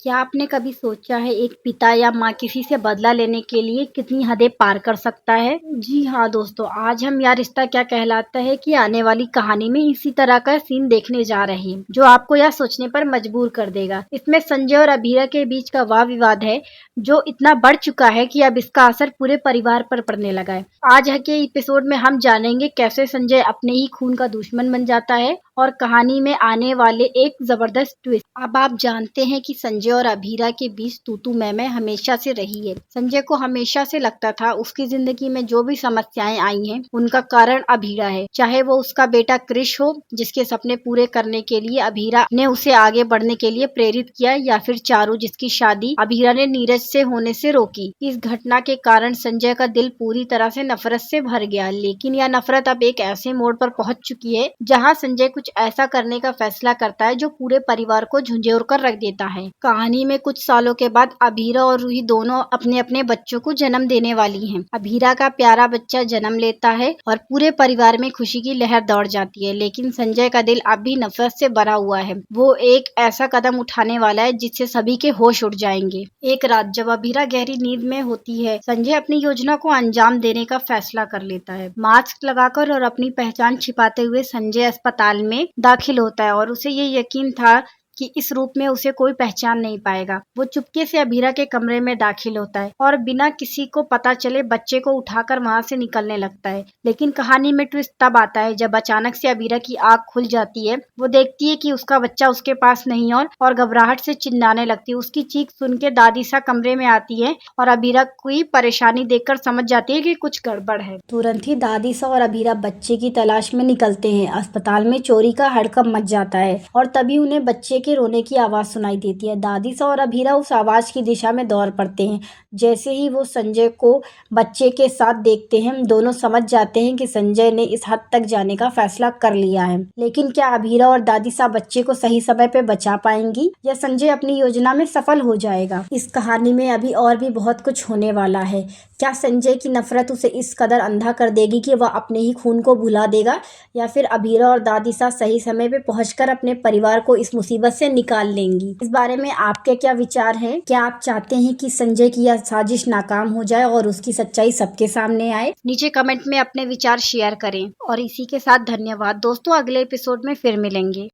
क्या आपने कभी सोचा है एक पिता या माँ किसी से बदला लेने के लिए कितनी हदें पार कर सकता है? जी हाँ दोस्तों, आज हम यार रिश्ता क्या कहलाता है कि आने वाली कहानी में इसी तरह का सीन देखने जा रहे हैं जो आपको यह सोचने पर मजबूर कर देगा। इसमें संजय और अभीरा के बीच का वाद विवाद है जो इतना बढ़ चुका है कि अब इसका असर पूरे परिवार पर पड़ने लगा है। आज के एपिसोड में हम जानेंगे कैसे संजय अपने ही खून का दुश्मन बन जाता है और कहानी में आने वाले एक जबरदस्त ट्विस्ट। अब आप जानते हैं कि संजय और अभीरा के बीच तू मैं हमेशा से रही है। संजय को हमेशा से लगता था उसकी जिंदगी में जो भी समस्याएं आई हैं उनका कारण अभीरा है। चाहे वो उसका बेटा क्रिश हो जिसके सपने पूरे करने के लिए अभीरा ने उसे आगे बढ़ने के लिए प्रेरित किया, या फिर चारू जिसकी शादी अभीरा ने नीरज से होने से रोकी। इस घटना के कारण संजय का दिल पूरी तरह से नफरत से भर गया, लेकिन यह नफरत अब एक ऐसे मोड़ पर पहुंच चुकी है जहां संजय कुछ ऐसा करने का फैसला करता है जो पूरे परिवार को झंझोर कर रख देता है। कहानी में कुछ सालों के बाद अभीरा और रूही दोनों अपने अपने बच्चों को जन्म देने वाली हैं। अभीरा का प्यारा बच्चा जन्म लेता है और पूरे परिवार में खुशी की लहर दौड़ जाती है, लेकिन संजय का दिल अब भी नफरत से भरा हुआ है। वो एक ऐसा कदम उठाने वाला है जिससे सभी के होश उड़ जाएंगे। एक रात जब अभीरा गहरी नींद में होती है, संजय अपनी योजना को अंजाम देने का फैसला कर लेता है। मास्क लगाकर और अपनी पहचान छिपाते हुए संजय अस्पताल में दाखिल होता है और उसे ये यकीन था कि इस रूप में उसे कोई पहचान नहीं पाएगा। वो चुपके से अभीरा के कमरे में दाखिल होता है और बिना किसी को पता चले बच्चे को उठाकर वहां से निकलने लगता है। लेकिन कहानी में ट्विस्ट तब आता है जब अचानक से अभीरा की आंख खुल जाती है। वो देखती है कि उसका बच्चा उसके पास नहीं और घबराहट से चिल्लाने लगती है। उसकी चीख सुन के दादी सा कमरे में आती है और अभीरा की परेशानी देखकर समझ जाती है कि कुछ गड़बड़ है। तुरंत ही दादी सा और अभीरा बच्चे की तलाश में निकलते हैं। अस्पताल में चोरी का हड़कंप मच जाता है और तभी उन्हें बच्चे के रोने की आवाज सुनाई देती है। दादी सा और अभीरा उस आवाज की दिशा में दौड़ पड़ते हैं। जैसे ही वो संजय को बच्चे के साथ देखते हैं, दोनों समझ जाते हैं कि संजय ने इस हद तक जाने का फैसला कर लिया है। लेकिन क्या अभीरा और दादी सा बच्चे को सही समय पे बचा पाएंगी या संजय अपनी योजना में सफल हो जाएगा? इस कहानी में अभी और भी बहुत कुछ होने वाला है। क्या संजय की नफरत उसे इस कदर अंधा कर देगी कि वह अपने ही खून को भुला देगा, या फिर अभीरा और दादी सा सही समय पे पहुंचकर अपने परिवार को इस मुसीबत से निकाल लेंगी? इस बारे में आपके क्या विचार हैं? क्या आप चाहते हैं कि संजय की यह साजिश नाकाम हो जाए और उसकी सच्चाई सबके सामने आए? नीचे कमेंट में अपने विचार शेयर करें और इसी के साथ धन्यवाद दोस्तों। अगले एपिसोड में फिर मिलेंगे।